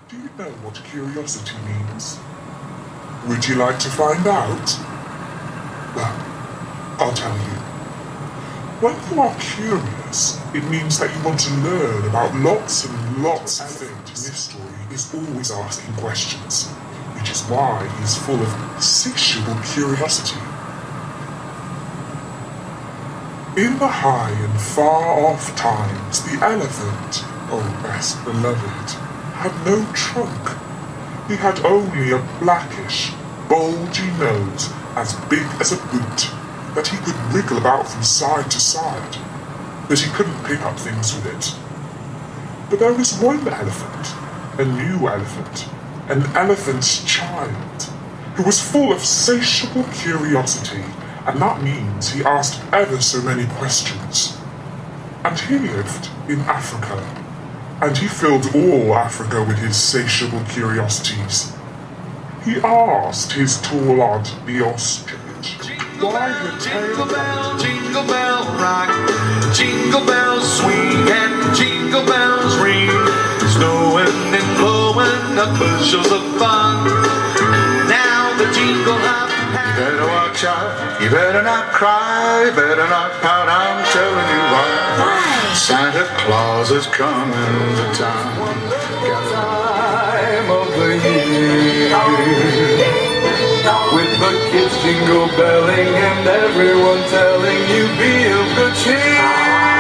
Do you know what curiosity means? Would you like to find out? Well, I'll tell you. When you are curious, it means that you want to learn about lots and lots of things. This story is always asking questions, which is why he is full of insatiable curiosity. In the high and far-off times, the elephant, oh best beloved, had no trunk. He had only a blackish, bulgy nose as big as a boot that he could wriggle about from side to side, but he couldn't pick up things with it. But there was one elephant, a new elephant, an elephant's child, who was full of insatiable curiosity, and that means he asked ever so many questions. And he lived in Africa, and he filled all Africa with his insatiable curiosities. He asked his tall aunt, the ostrich, why her tail... Jingle bell rock, jingle bells swing, and jingle bells ring. Snowing and blowing up bushels of fun. Now the jingle hop. You better watch out, you better not cry, you better not pout, I'm telling you why. Santa Claus is coming to town. Got time of the year. With the kids jingle belling and everyone telling you be of good cheer.